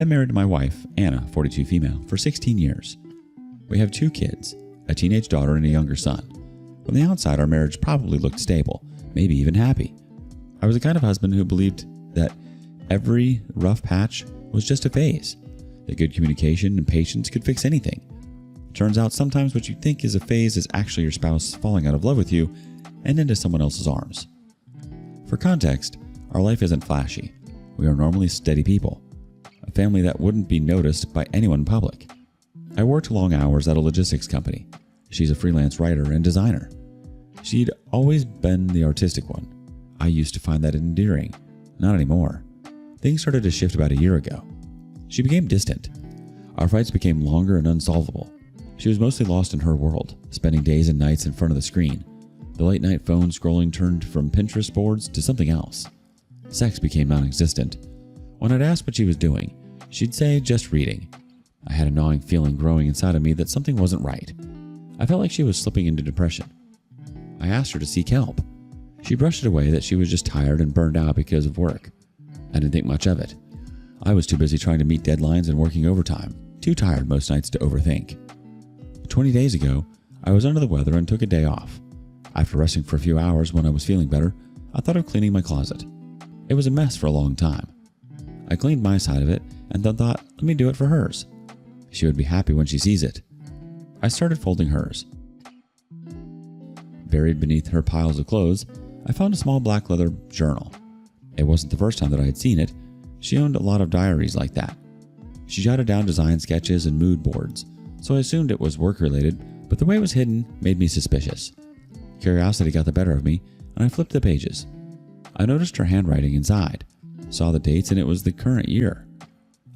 I'm married to my wife, Anna, 42 female, for 16 years. We have 2 kids, a teenage daughter and a younger son. From the outside, our marriage probably looked stable, maybe even happy. I was the kind of husband who believed that every rough patch was just a phase, that good communication and patience could fix anything. Turns out sometimes what you think is a phase is actually your spouse falling out of love with you and into someone else's arms. For context, our life isn't flashy. We are normally steady people, a family that wouldn't be noticed by anyone in public. I worked long hours at a logistics company. She's a freelance writer and designer. She'd always been the artistic one. I used to find that endearing. Not anymore. Things started to shift about a year ago. She became distant. Our fights became longer and unsolvable. She was mostly lost in her world, spending days and nights in front of the screen. The late night phone scrolling turned from Pinterest boards to something else. Sex became non-existent. When I'd ask what she was doing, she'd say just reading. I had a gnawing feeling growing inside of me that something wasn't right. I felt like she was slipping into depression. I asked her to seek help. She brushed it away that she was just tired and burned out because of work. I didn't think much of it. I was too busy trying to meet deadlines and working overtime, too tired most nights to overthink. 20 days ago, I was under the weather and took a day off. After resting for a few hours when I was feeling better, I thought of cleaning my closet. It was a mess for a long time. I cleaned my side of it and then thought, let me do it for hers. She would be happy when she sees it. I started folding hers. Buried beneath her piles of clothes, I found a small black leather journal. It wasn't the first time that I had seen it. She owned a lot of diaries like that. She jotted down design sketches and mood boards, so I assumed it was work-related, but the way it was hidden made me suspicious. Curiosity got the better of me, and I flipped the pages. I noticed her handwriting inside, saw the dates, and it was the current year.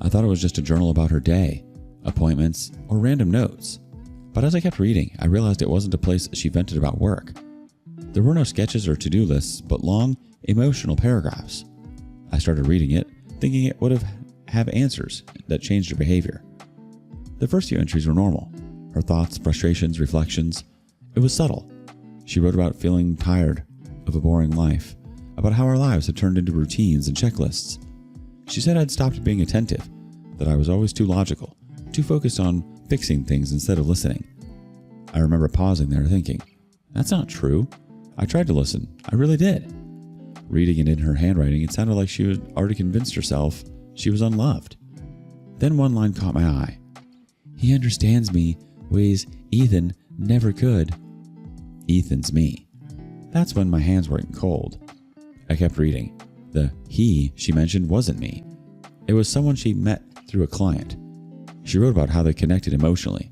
I thought it was just a journal about her day, appointments, or random notes. But as I kept reading, I realized it wasn't a place she vented about work. There were no sketches or to-do lists, but long, emotional paragraphs. I started reading it, thinking it would have answers that changed her behavior. The first few entries were normal. Her thoughts, frustrations, reflections. It was subtle. She wrote about feeling tired of a boring life, about how our lives had turned into routines and checklists. She said I'd stopped being attentive, that I was always too logical, too focused on fixing things instead of listening. I remember pausing there thinking, that's not true. I tried to listen. I really did. Reading it in her handwriting, it sounded like she had already convinced herself she was unloved. Then one line caught my eye. He understands me ways Ethan never could. Ethan's me. That's when my hands were getting cold. I kept reading. The he she mentioned wasn't me. It was someone she met through a client. She wrote about how they connected emotionally,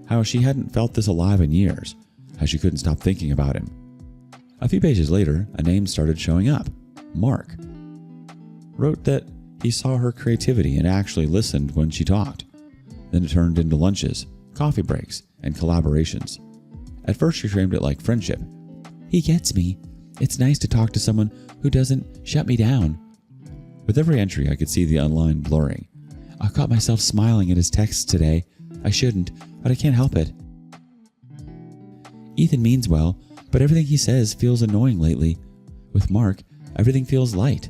how she hadn't felt this alive in years, how she couldn't stop thinking about him. A few pages later, a name started showing up. Mark. Wrote that he saw her creativity and actually listened when she talked. Then it turned into lunches, coffee breaks, and collaborations. At first she framed it like friendship. He gets me. It's nice to talk to someone who doesn't shut me down. With every entry, I could see the line blurring. I caught myself smiling at his texts today. I shouldn't, but I can't help it. Ethan means well, but everything he says feels annoying lately. With Mark, everything feels light.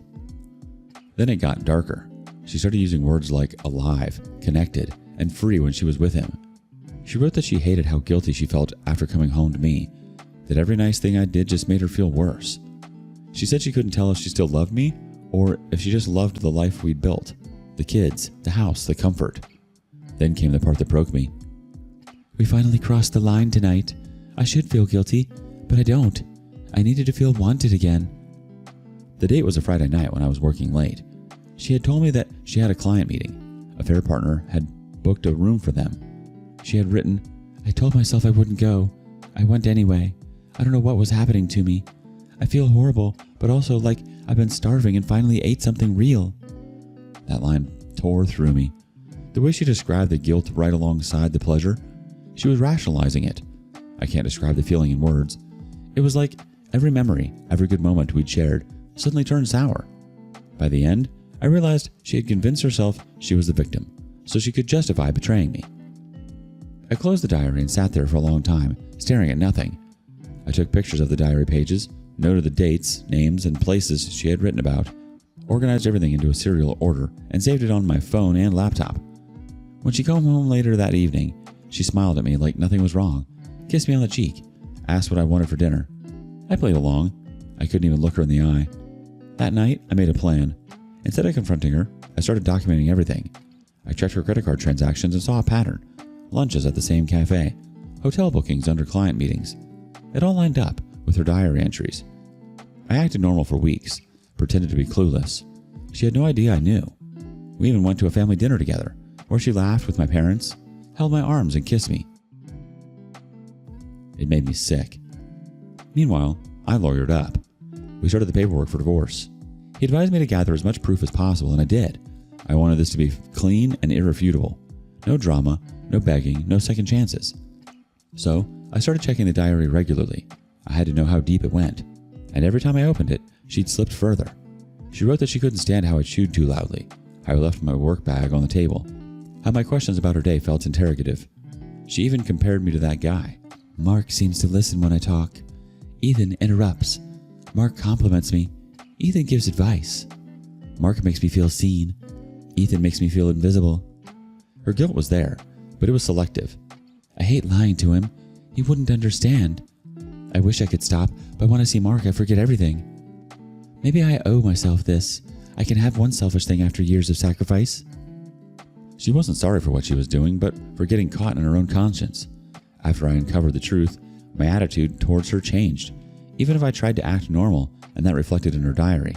Then it got darker. She started using words like alive, connected, and free when she was with him. She wrote that she hated how guilty she felt after coming home to me, that every nice thing I did just made her feel worse. She said she couldn't tell if she still loved me or if she just loved the life we'd built, the kids, the house, the comfort. Then came the part that broke me. We finally crossed the line tonight. I should feel guilty, but I don't. I needed to feel wanted again. The date was a Friday night when I was working late. She had told me that she had a client meeting. A fair partner had booked a room for them. She had written, I told myself I wouldn't go. I went anyway. I don't know what was happening to me. I feel horrible, but also like I've been starving and finally ate something real. That line tore through me. The way she described the guilt right alongside the pleasure, she was rationalizing it. I can't describe the feeling in words. It was like every memory, every good moment we'd shared suddenly turned sour. By the end, I realized she had convinced herself she was the victim, so she could justify betraying me. I closed the diary and sat there for a long time, staring at nothing. I took pictures of the diary pages, noted the dates, names, and places she had written about. organized everything into a serial order, and saved it on my phone and laptop. When she came home later that evening, she smiled at me like nothing was wrong, kissed me on the cheek, asked what I wanted for dinner. I played along. I couldn't even look her in the eye. That night, I made a plan. Instead of confronting her, I started documenting everything. I checked her credit card transactions and saw a pattern. Lunches at the same cafe, hotel bookings under client meetings. It all lined up with her diary entries. I acted normal for weeks, pretended to be clueless. She had no idea I knew. We even went to a family dinner together, where she laughed with my parents, held my arms and kissed me. It made me sick. Meanwhile, I lawyered up. We started the paperwork for divorce. He advised me to gather as much proof as possible, and I did. I wanted this to be clean and irrefutable. No drama, no begging, no second chances. So, I started checking the diary regularly. I had to know how deep it went. And every time I opened it, she'd slipped further. She wrote that she couldn't stand how I chewed too loudly, how I left my work bag on the table, how my questions about her day felt interrogative. She even compared me to that guy. Mark seems to listen when I talk. Ethan interrupts. Mark compliments me. Ethan gives advice. Mark makes me feel seen. Ethan makes me feel invisible. Her guilt was there, but it was selective. I hate lying to him. He wouldn't understand. I wish I could stop, but when I see Mark, I forget everything. Maybe I owe myself this. I can have one selfish thing after years of sacrifice. She wasn't sorry for what she was doing, but for getting caught in her own conscience. After I uncovered the truth, my attitude towards her changed. Even if I tried to act normal, and that reflected in her diary.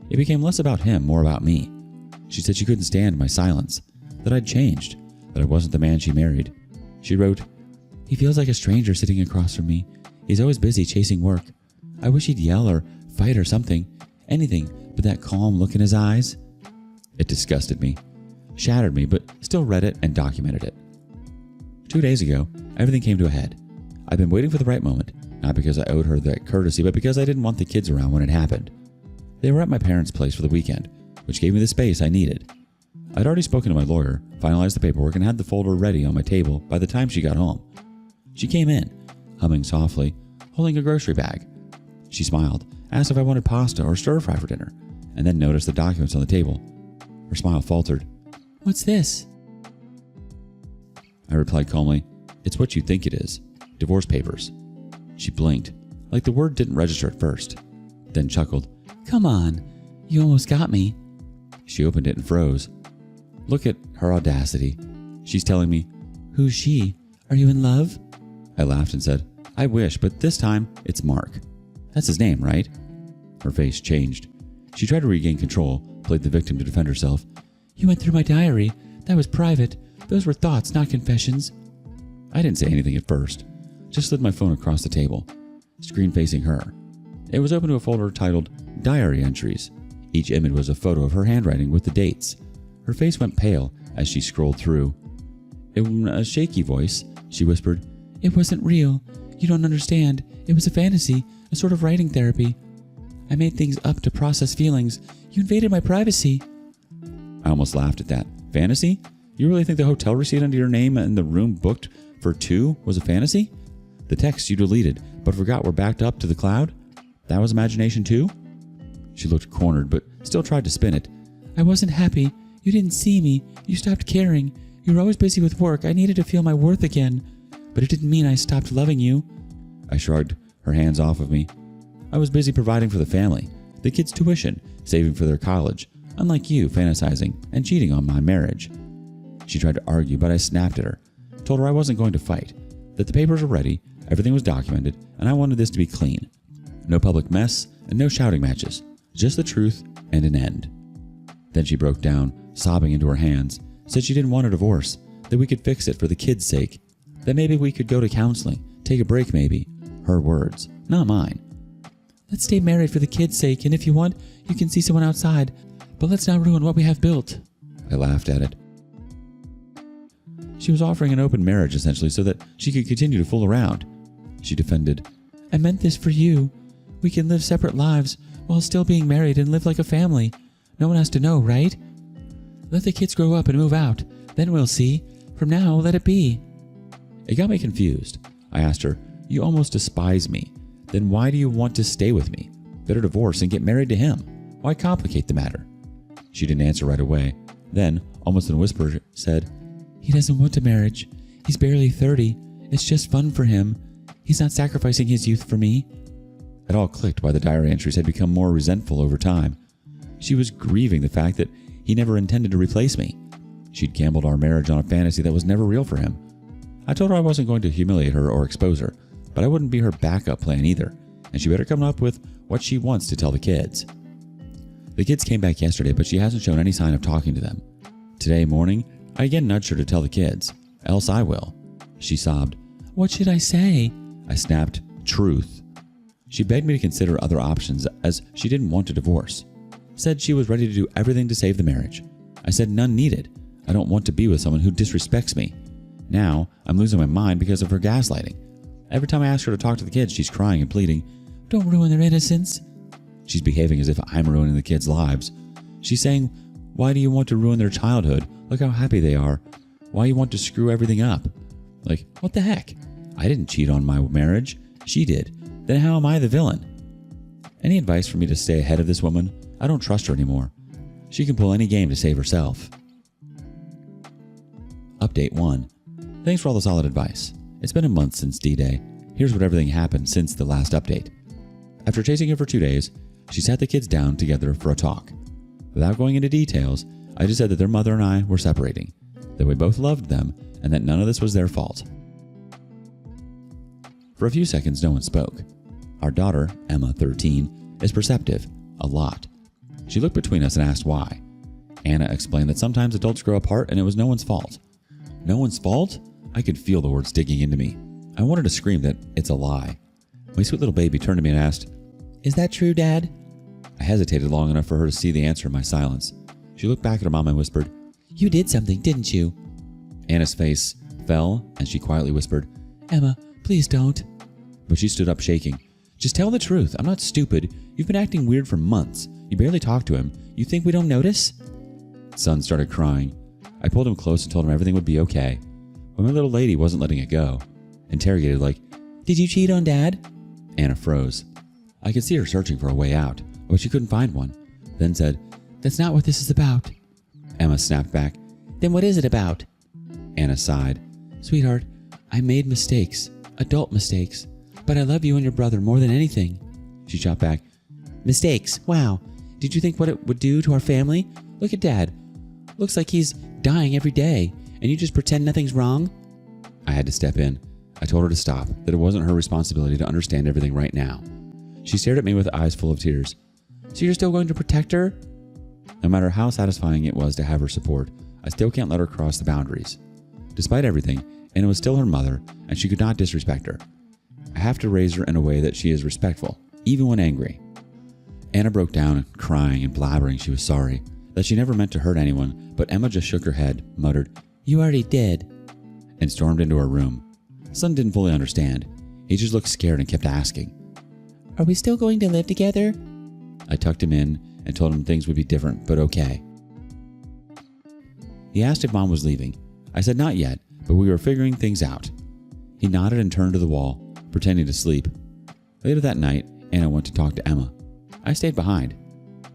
It became less about him, more about me. She said she couldn't stand my silence, that I'd changed, that I wasn't the man she married. She wrote, "He feels like a stranger sitting across from me. He's always busy chasing work. I wish he'd yell or fight or something. Anything but that calm look in his eyes." It disgusted me, shattered me, but still read it and documented it. 2 days ago, everything came to a head. I've been waiting for the right moment, not because I owed her that courtesy, but because I didn't want the kids around when it happened. They were at my parents' place for the weekend, which gave me the space I needed. I'd already spoken to my lawyer, finalized the paperwork, and had the folder ready on my table by the time she got home. She came in, humming softly, holding a grocery bag. She smiled, asked if I wanted pasta or stir-fry for dinner, and then noticed the documents on the table. Her smile faltered. "What's this?" I replied calmly, "It's what you think it is. Divorce papers." She blinked, like the word didn't register at first, then chuckled. "Come on, you almost got me." She opened it and froze. Look at her audacity. She's telling me, "Who's she? Are you in love?" I laughed and said, "I wish, but this time it's Mark. That's his name, right?" Her face changed. She tried to regain control, played the victim to defend herself. "You went through my diary. That was private. Those were thoughts, not confessions." I didn't say anything at first, just slid my phone across the table, screen facing her. It was open to a folder titled Diary Entries. Each image was a photo of her handwriting with the dates. Her face went pale as she scrolled through. In a shaky voice, she whispered, "It wasn't real. You don't understand. It was a fantasy, a sort of writing therapy. I made things up to process feelings. You invaded my privacy." I almost laughed at that. Fantasy? You really think the hotel receipt under your name and the room booked for 2 was a fantasy? The texts you deleted but forgot were backed up to the cloud? That was imagination too? She looked cornered but still tried to spin it. "I wasn't happy. You didn't see me. You stopped caring. You were always busy with work. I needed to feel my worth again. But it didn't mean I stopped loving you." I shrugged, her hands off of me. I was busy providing for the family, the kids' tuition, saving for their college, unlike you fantasizing and cheating on my marriage. She tried to argue, but I snapped at her, told her I wasn't going to fight, that the papers were ready, everything was documented, and I wanted this to be clean. No public mess and no shouting matches, just the truth and an end. Then she broke down, sobbing into her hands, said she didn't want a divorce, that we could fix it for the kids' sake, that maybe we could go to counseling, take a break maybe. Her words, not mine. "Let's stay married for the kids' sake, and if you want, you can see someone outside, but let's not ruin what we have built." I laughed at it. She was offering an open marriage essentially so that she could continue to fool around. She defended, "I meant this for you. We can live separate lives while still being married and live like a family. No one has to know, right? Let the kids grow up and move out. Then we'll see. From now, let it be." It got me confused. I asked her, "You almost despise me. Then why do you want to stay with me? Better divorce and get married to him. Why complicate the matter?" She didn't answer right away. Then, almost in a whisper, said, "He doesn't want a marriage. He's barely 30. It's just fun for him. He's not sacrificing his youth for me." It all clicked why the diary entries had become more resentful over time. She was grieving the fact that he never intended to replace me. She'd gambled our marriage on a fantasy that was never real for him. I told her I wasn't going to humiliate her or expose her, but I wouldn't be her backup plan either, and she better come up with what she wants to tell the kids. The kids came back yesterday, but she hasn't shown any sign of talking to them. Today morning, I again nudged her to tell the kids, else I will. She sobbed, "What should I say?" I snapped, "Truth." She begged me to consider other options as she didn't want a divorce. Said she was ready to do everything to save the marriage. I said none needed. I don't want to be with someone who disrespects me. Now, I'm losing my mind because of her gaslighting. Every time I ask her to talk to the kids, she's crying and pleading, "Don't ruin their innocence." She's behaving as if I'm ruining the kids' lives. She's saying, "Why do you want to ruin their childhood? Look how happy they are. Why you want to screw everything up?" Like, what the heck? I didn't cheat on my marriage. She did. Then how am I the villain? Any advice for me to stay ahead of this woman? I don't trust her anymore. She can pull any game to save herself. Update 1. Thanks for all the solid advice. It's been a month since D-Day. Here's what everything happened since the last update. After chasing her for 2 days, she sat the kids down together for a talk. Without going into details, I just said that their mother and I were separating, that we both loved them, and that none of this was their fault. For a few seconds, no one spoke. Our daughter, Emma, 13, is perceptive, a lot. She looked between us and asked why. Anna explained that sometimes adults grow apart and it was no one's fault. No one's fault? I could feel the words digging into me. I wanted to scream that it's a lie. My sweet little baby turned to me and asked, "Is that true, Dad?" I hesitated long enough for her to see the answer in my silence. She looked back at her mom and whispered, "You did something, didn't you?" Anna's face fell and she quietly whispered, "Emma, please don't." But she stood up shaking. "Just tell the truth. I'm not stupid. You've been acting weird for months. You barely talk to him. You think we don't notice?" Son started crying. I pulled him close and told him everything would be okay. But my little lady wasn't letting it go. Interrogated like, "Did you cheat on Dad?" Anna froze. I could see her searching for a way out, but she couldn't find one. Then said, "That's not what this is about." Emma snapped back, "Then what is it about?" Anna sighed. "Sweetheart, I made mistakes, adult mistakes, but I love you and your brother more than anything." She shot back, "Mistakes? Wow. Did you think what it would do to our family? Look at Dad. Looks like he's dying every day, and you just pretend nothing's wrong?" I had to step in. I told her to stop, that it wasn't her responsibility to understand everything right now. She stared at me with eyes full of tears. "So you're still going to protect her?" No matter how satisfying it was to have her support, I still can't let her cross the boundaries. Despite everything, Anna was still her mother, and she could not disrespect her. I have to raise her in a way that she is respectful, even when angry. Anna broke down, crying and blabbering she was sorry, that she never meant to hurt anyone, but Emma just shook her head, muttered, "You already did," and stormed into her room. Son didn't fully understand. He just looked scared and kept asking, "Are we still going to live together?" I tucked him in and told him things would be different, but okay. He asked if Mom was leaving. I said not yet, but we were figuring things out. He nodded and turned to the wall, pretending to sleep. Later that night, Anna went to talk to Emma. I stayed behind.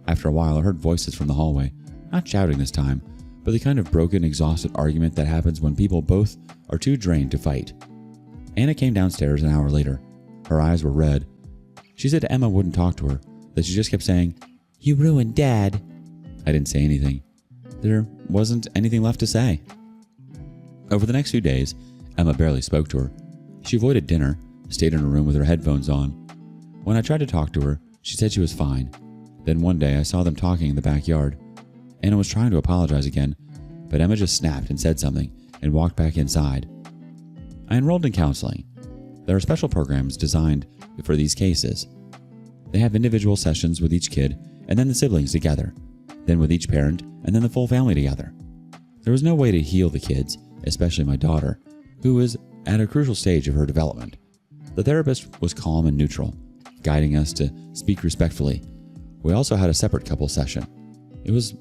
After a while, I heard voices from the hallway, not shouting this time, but the kind of broken, exhausted argument that happens when people both are too drained to fight. Anna came downstairs an hour later. Her eyes were red. She said Emma wouldn't talk to her, that she just kept saying, "You ruined Dad." I didn't say anything. There wasn't anything left to say. Over the next few days, Emma barely spoke to her. She avoided dinner, stayed in her room with her headphones on. When I tried to talk to her, she said she was fine. Then one day I saw them talking in the backyard. Anna was trying to apologize again, but Emma just snapped and said something and walked back inside. I enrolled in counseling. There are special programs designed for these cases. They have individual sessions with each kid and then the siblings together, then with each parent and then the full family together. There was no way to heal the kids, especially my daughter, who was at a crucial stage of her development. The therapist was calm and neutral, guiding us to speak respectfully. We also had a separate couple session. It was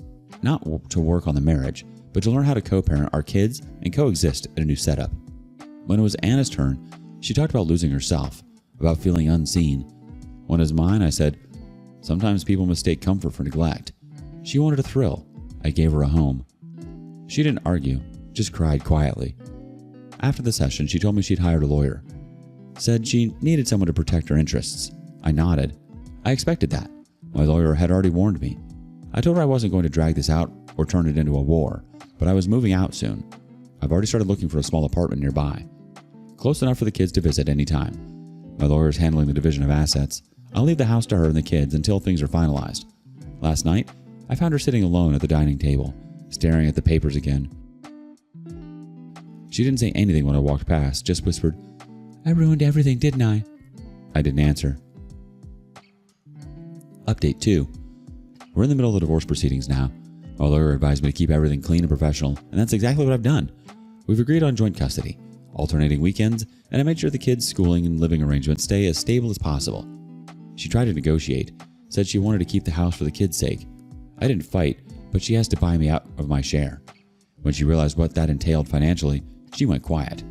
not to work on the marriage, but to learn how to co-parent our kids and coexist in a new setup. When it was Anna's turn, she talked about losing herself, about feeling unseen. When it was mine, I said, sometimes people mistake comfort for neglect. She wanted a thrill. I gave her a home. She didn't argue, just cried quietly. After the session, she told me she'd hired a lawyer. Said she needed someone to protect her interests. I nodded. I expected that. My lawyer had already warned me. I told her I wasn't going to drag this out or turn it into a war, but I was moving out soon. I've already started looking for a small apartment nearby, close enough for the kids to visit any time. My lawyer is handling the division of assets. I'll leave the house to her and the kids until things are finalized. Last night, I found her sitting alone at the dining table, staring at the papers again. She didn't say anything when I walked past, just whispered, "I ruined everything, didn't I?" I didn't answer. Update 2. We're in the middle of the divorce proceedings now. My lawyer advised me to keep everything clean and professional, and that's exactly what I've done. We've agreed on joint custody, alternating weekends, and I made sure the kids' schooling and living arrangements stay as stable as possible. She tried to negotiate, said she wanted to keep the house for the kids' sake. I didn't fight, but she has to buy me out of my share. When she realized what that entailed financially, she went quiet.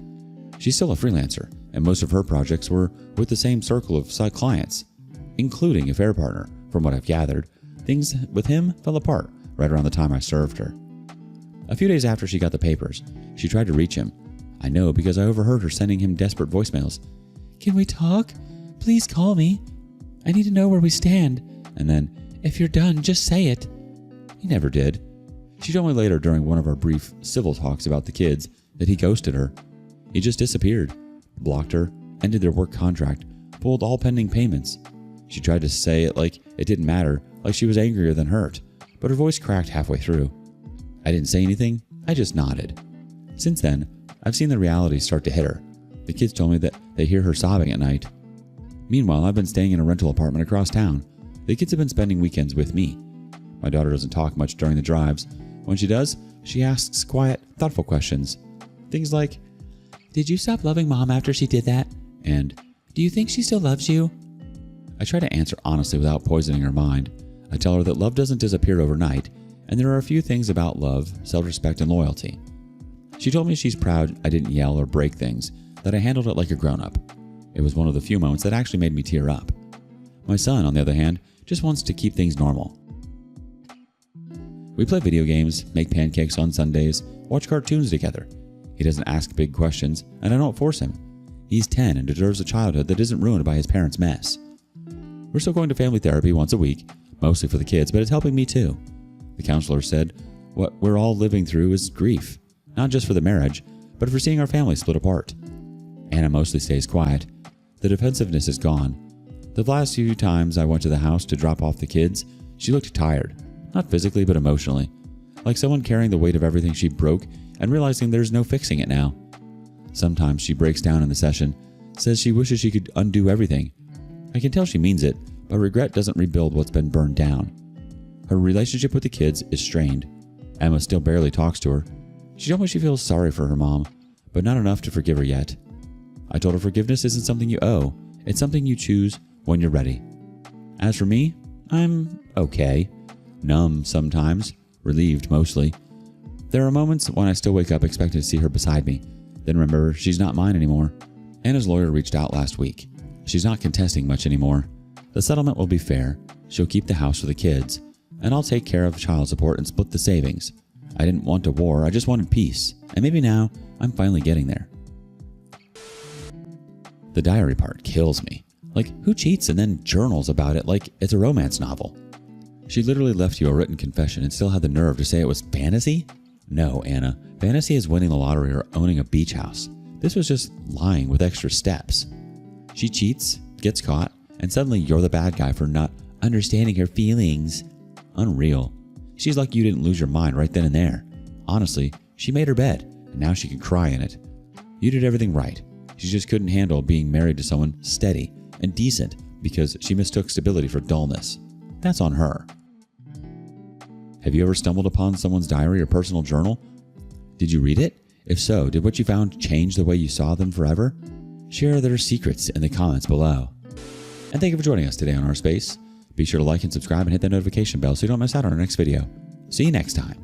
She's still a freelancer, and most of her projects were with the same circle of clients, including a fair partner. From what I've gathered, things with him fell apart right around the time I served her. A few days after she got the papers, she tried to reach him. I know because I overheard her sending him desperate voicemails. "Can we talk? Please call me. I need to know where we stand." And then, "If you're done, just say it." He never did. She told me later during one of our brief civil talks about the kids that he ghosted her. He just disappeared, blocked her, ended their work contract, pulled all pending payments. She tried to say it like it didn't matter, like she was angrier than hurt, but her voice cracked halfway through. I didn't say anything, I just nodded. Since then, I've seen the reality start to hit her. The kids told me that they hear her sobbing at night. Meanwhile, I've been staying in a rental apartment across town. The kids have been spending weekends with me. My daughter doesn't talk much during the drives. When she does, she asks quiet, thoughtful questions. Things like, "Did you stop loving Mom after she did that?" And, "Do you think she still loves you?" I try to answer honestly without poisoning her mind. I tell her that love doesn't disappear overnight, and there are a few things about love, self-respect, and loyalty. She told me she's proud I didn't yell or break things, that I handled it like a grown-up. It was one of the few moments that actually made me tear up. My son, on the other hand, just wants to keep things normal. We play video games, make pancakes on Sundays, watch cartoons together. He doesn't ask big questions, and I don't force him. He's 10 and deserves a childhood that isn't ruined by his parents' mess. We're still going to family therapy once a week, mostly for the kids, but it's helping me too. The counselor said what we're all living through is grief, not just for the marriage, but for seeing our family split apart. Anna mostly stays quiet. The defensiveness is gone. The last few times I went to the house to drop off the kids, she looked tired, not physically but emotionally, like someone carrying the weight of everything she broke and realizing there's no fixing it now. Sometimes she breaks down in the session, says she wishes she could undo everything. I can tell she means it, but regret doesn't rebuild what's been burned down. Her relationship with the kids is strained. Emma still barely talks to her. She told me she feels sorry for her mom, but not enough to forgive her yet. I told her forgiveness isn't something you owe, it's something you choose when you're ready. As for me, I'm okay. Numb sometimes, relieved mostly. There are moments when I still wake up expecting to see her beside me, then remember she's not mine anymore. Anna's lawyer reached out last week. She's not contesting much anymore. The settlement will be fair. She'll keep the house for the kids, and I'll take care of child support and split the savings. I didn't want a war, I just wanted peace, and maybe now I'm finally getting there. The diary part kills me. Like, who cheats and then journals about it like it's a romance novel? She literally left you a written confession and still had the nerve to say it was fantasy? No, Anna. Fantasy is winning the lottery or owning a beach house. This was just lying with extra steps. She cheats, gets caught, and suddenly you're the bad guy for not understanding her feelings. Unreal. She's lucky you didn't lose your mind right then and there. Honestly, she made her bed, and now she can cry in it. You did everything right. She just couldn't handle being married to someone steady and decent because she mistook stability for dullness. That's on her. Have you ever stumbled upon someone's diary or personal journal? Did you read it? If so, did what you found change the way you saw them forever? Share their secrets in the comments below. And thank you for joining us today on Our Space. Be sure to like and subscribe and hit that notification bell so you don't miss out on our next video. See you next time.